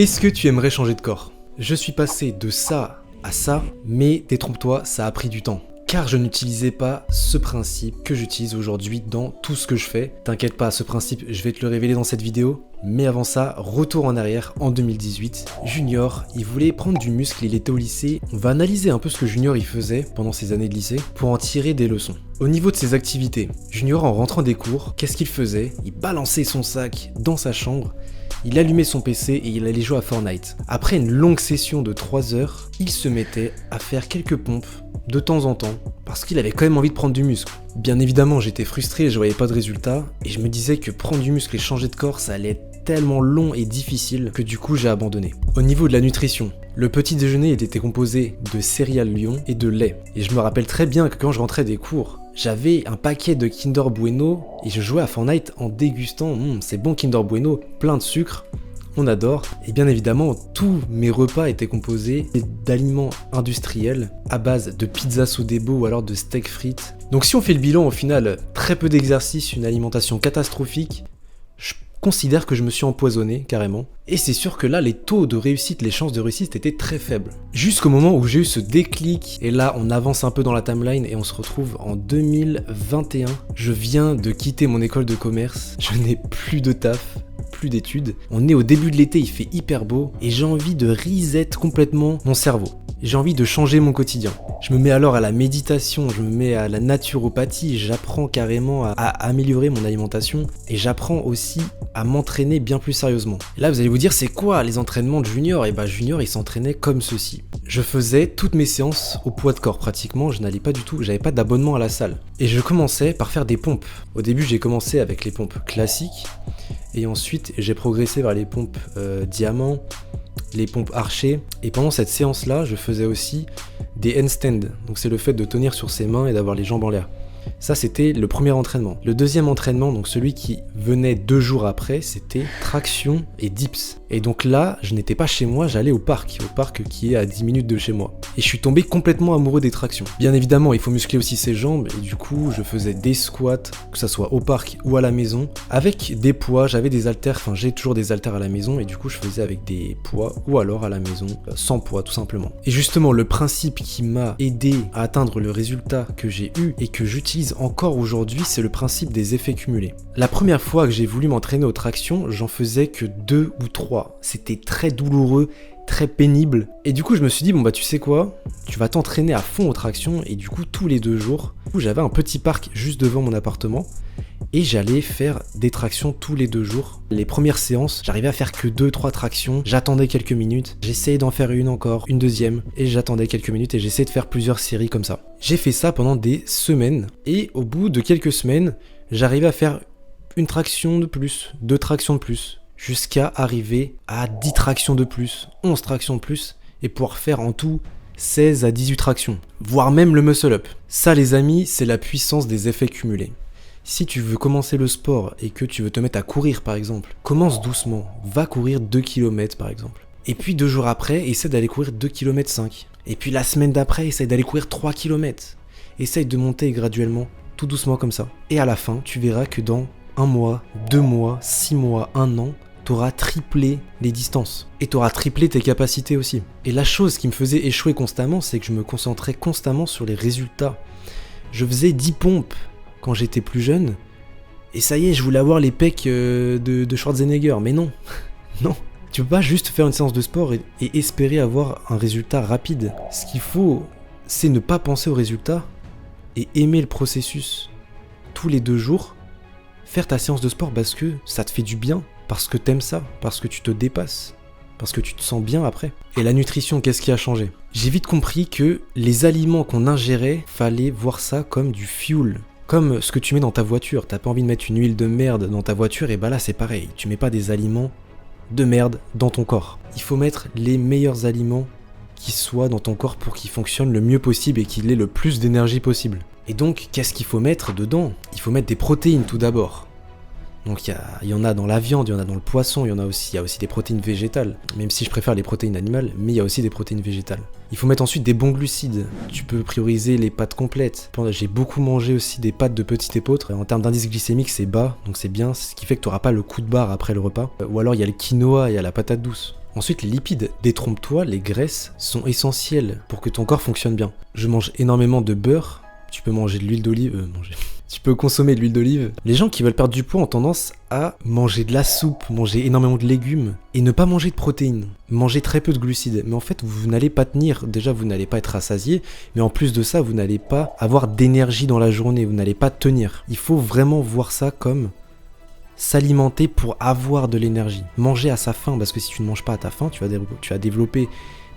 Est-ce que tu aimerais changer de corps? Je suis passé de ça à ça, mais détrompe-toi, ça a pris du temps. Car je n'utilisais pas ce principe que j'utilise aujourd'hui dans tout ce que je fais. T'inquiète pas, ce principe, je vais te le révéler dans cette vidéo. Mais avant ça, retour en arrière, en 2018. Junior, il voulait prendre du muscle, il était au lycée. On va analyser un peu ce que Junior il faisait pendant ses années de lycée pour en tirer des leçons. Au niveau de ses activités, Junior en rentrant des cours, qu'est-ce qu'il faisait? Il balançait son sac dans sa chambre. Il allumait son PC et il allait jouer à Fortnite. Après une longue session de 3 heures, il se mettait à faire quelques pompes de temps en temps, parce qu'il avait quand même envie de prendre du muscle. Bien évidemment, j'étais frustré, je voyais pas de résultat, et je me disais que prendre du muscle et changer de corps, ça allait être tellement long et difficile que du coup j'ai abandonné. Au niveau de la nutrition, le petit déjeuner était composé de céréales Lion et de lait. Et je me rappelle très bien que quand je rentrais des cours, j'avais un paquet de Kinder Bueno et je jouais à Fortnite en dégustant, c'est bon Kinder Bueno, plein de sucre, on adore. Et bien évidemment, tous mes repas étaient composés d'aliments industriels à base de pizza Sodebo ou alors de steak frites. Donc si on fait le bilan, au final, très peu d'exercice, une alimentation catastrophique, je considère que je me suis empoisonné carrément. Et c'est sûr que là, les taux de réussite, les chances de réussite étaient très faibles. Jusqu'au moment où j'ai eu ce déclic, et là on avance un peu dans la timeline et on se retrouve en 2021. Je viens de quitter mon école de commerce, je n'ai plus de taf, plus d'études. On est au début de l'été, il fait hyper beau, et j'ai envie de reset complètement mon cerveau. J'ai envie de changer mon quotidien. Je me mets alors à la méditation, je me mets à la naturopathie, j'apprends carrément à améliorer mon alimentation et j'apprends aussi à m'entraîner bien plus sérieusement. Et là vous allez vous dire c'est quoi les entraînements de Junior? Et bah Junior il s'entraînait comme ceci. Je faisais toutes mes séances au poids de corps pratiquement, je n'allais pas du tout, j'avais pas d'abonnement à la salle. Et je commençais par faire des pompes. Au début j'ai commencé avec les pompes classiques et ensuite j'ai progressé vers les pompes diamant, les pompes archers, et pendant cette séance là je faisais aussi des handstands, donc c'est le fait de tenir sur ses mains et d'avoir les jambes en l'air. Ça c'était le premier entraînement. Le deuxième entraînement, donc celui qui venait 2 jours après, c'était traction et dips. Et donc là, je n'étais pas chez moi, j'allais au parc qui est à 10 minutes de chez moi. Et je suis tombé complètement amoureux des tractions. Bien évidemment, il faut muscler aussi ses jambes, et du coup, je faisais des squats, que ça soit au parc ou à la maison, avec des poids, j'avais des haltères, enfin j'ai toujours des haltères à la maison, et du coup je faisais avec des poids, ou alors à la maison, sans poids tout simplement. Et justement, le principe qui m'a aidé à atteindre le résultat que j'ai eu, et que j'utilise encore aujourd'hui, c'est le principe des effets cumulés. La première fois que j'ai voulu m'entraîner aux tractions, j'en faisais que 2 ou 3. C'était très douloureux, très pénible. Et du coup, je me suis dit, bon bah tu sais quoi, tu vas t'entraîner à fond aux tractions. Et du coup, tous les 2 jours, j'avais un petit parc juste devant mon appartement. Et j'allais faire des tractions tous les 2 jours. Les premières séances, j'arrivais à faire que 2-3 tractions. J'attendais quelques minutes. J'essayais d'en faire une encore, une deuxième. Et j'attendais quelques minutes et j'essayais de faire plusieurs séries comme ça. J'ai fait ça pendant des semaines. Et au bout de quelques semaines, j'arrivais à faire une traction de plus, 2 tractions de plus. Jusqu'à arriver à 10 tractions de plus, 11 tractions de plus. Et pouvoir faire en tout 16 à 18 tractions. Voire même le muscle up. Ça les amis, c'est la puissance des effets cumulés. Si tu veux commencer le sport et que tu veux te mettre à courir par exemple, commence doucement, va courir 2 km par exemple. Et puis 2 jours après, essaie d'aller courir 2 km 5. Et puis la semaine d'après, essaie d'aller courir 3 km. Essaye de monter graduellement, tout doucement comme ça. Et à la fin, tu verras que dans 1 mois, 2 mois, 6 mois, 1 an, t'auras triplé les distances. Et t'auras triplé tes capacités aussi. Et la chose qui me faisait échouer constamment, c'est que je me concentrais constamment sur les résultats. Je faisais 10 pompes quand j'étais plus jeune, et ça y est, je voulais avoir les pecs de Schwarzenegger, mais non, non. Tu peux pas juste faire une séance de sport et espérer avoir un résultat rapide. Ce qu'il faut, c'est ne pas penser au résultat et aimer le processus. Tous les 2 jours, faire ta séance de sport parce que ça te fait du bien, parce que t'aimes ça, parce que tu te dépasses, parce que tu te sens bien après. Et la nutrition, qu'est-ce qui a changé? J'ai vite compris que les aliments qu'on ingérait, fallait voir ça comme du fuel. Comme ce que tu mets dans ta voiture, t'as pas envie de mettre une huile de merde dans ta voiture, et bah là c'est pareil, tu mets pas des aliments de merde dans ton corps. Il faut mettre les meilleurs aliments qui soient dans ton corps pour qu'ils fonctionnent le mieux possible et qu'il ait le plus d'énergie possible. Et donc, qu'est-ce qu'il faut mettre dedans? Il faut mettre des protéines tout d'abord. Donc il y en a dans la viande, il y en a dans le poisson, il y a aussi des protéines végétales, même si je préfère les protéines animales, mais il y a aussi des protéines végétales. Il faut mettre ensuite des bons glucides, tu peux prioriser les pâtes complètes. J'ai beaucoup mangé aussi des pâtes de petit épeautre, en termes d'indice glycémique c'est bas, donc c'est bien, ce qui fait que tu n'auras pas le coup de barre après le repas. Ou alors il y a le quinoa et il y a la patate douce. Ensuite, les lipides, détrompe-toi, les graisses sont essentielles pour que ton corps fonctionne bien. Je mange énormément de beurre, tu peux manger de l'huile d'olive, tu peux consommer de l'huile d'olive. Les gens qui veulent perdre du poids ont tendance à manger de la soupe, manger énormément de légumes et ne pas manger de protéines. Manger très peu de glucides. Mais en fait, vous n'allez pas tenir. Déjà, vous n'allez pas être rassasié. Mais en plus de ça, vous n'allez pas avoir d'énergie dans la journée. Vous n'allez pas tenir. Il faut vraiment voir ça comme s'alimenter pour avoir de l'énergie. Manger à sa faim, parce que si tu ne manges pas à ta faim, tu vas développer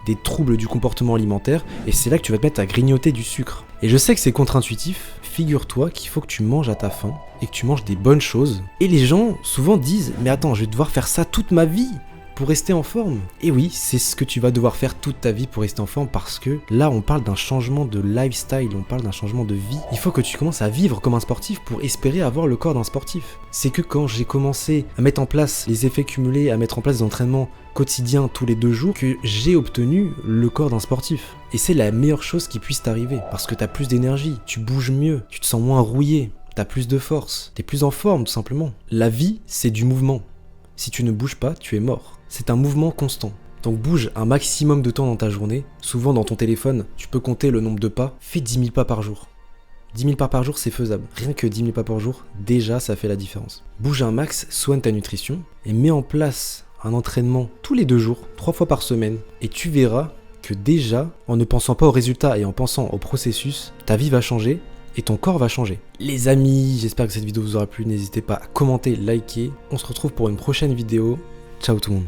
des troubles du comportement alimentaire, et c'est là que tu vas te mettre à grignoter du sucre. Et je sais que c'est contre-intuitif, figure-toi qu'il faut que tu manges à ta faim, et que tu manges des bonnes choses. Et les gens souvent disent, mais attends, je vais devoir faire ça toute ma vie pour rester en forme. Et oui, c'est ce que tu vas devoir faire toute ta vie pour rester en forme, parce que là on parle d'un changement de lifestyle, on parle d'un changement de vie. Il faut que tu commences à vivre comme un sportif pour espérer avoir le corps d'un sportif. C'est que quand j'ai commencé à mettre en place les effets cumulés, à mettre en place des entraînements quotidiens tous les 2 jours, que j'ai obtenu le corps d'un sportif. Et c'est la meilleure chose qui puisse t'arriver, parce que t'as plus d'énergie, tu bouges mieux, tu te sens moins rouillé, t'as plus de force, t'es plus en forme tout simplement. La vie, c'est du mouvement. Si tu ne bouges pas, tu es mort. C'est un mouvement constant. Donc bouge un maximum de temps dans ta journée. Souvent dans ton téléphone, tu peux compter le nombre de pas. Fais 10 000 pas par jour. 10 000 pas par jour, c'est faisable. Rien que 10 000 pas par jour, déjà ça fait la différence. Bouge un max, soigne ta nutrition et mets en place un entraînement tous les 2 jours, 3 fois par semaine. Et tu verras que déjà, en ne pensant pas aux résultats et en pensant au processus, ta vie va changer et ton corps va changer. Les amis, j'espère que cette vidéo vous aura plu. N'hésitez pas à commenter, liker. On se retrouve pour une prochaine vidéo. Ciao tout le monde.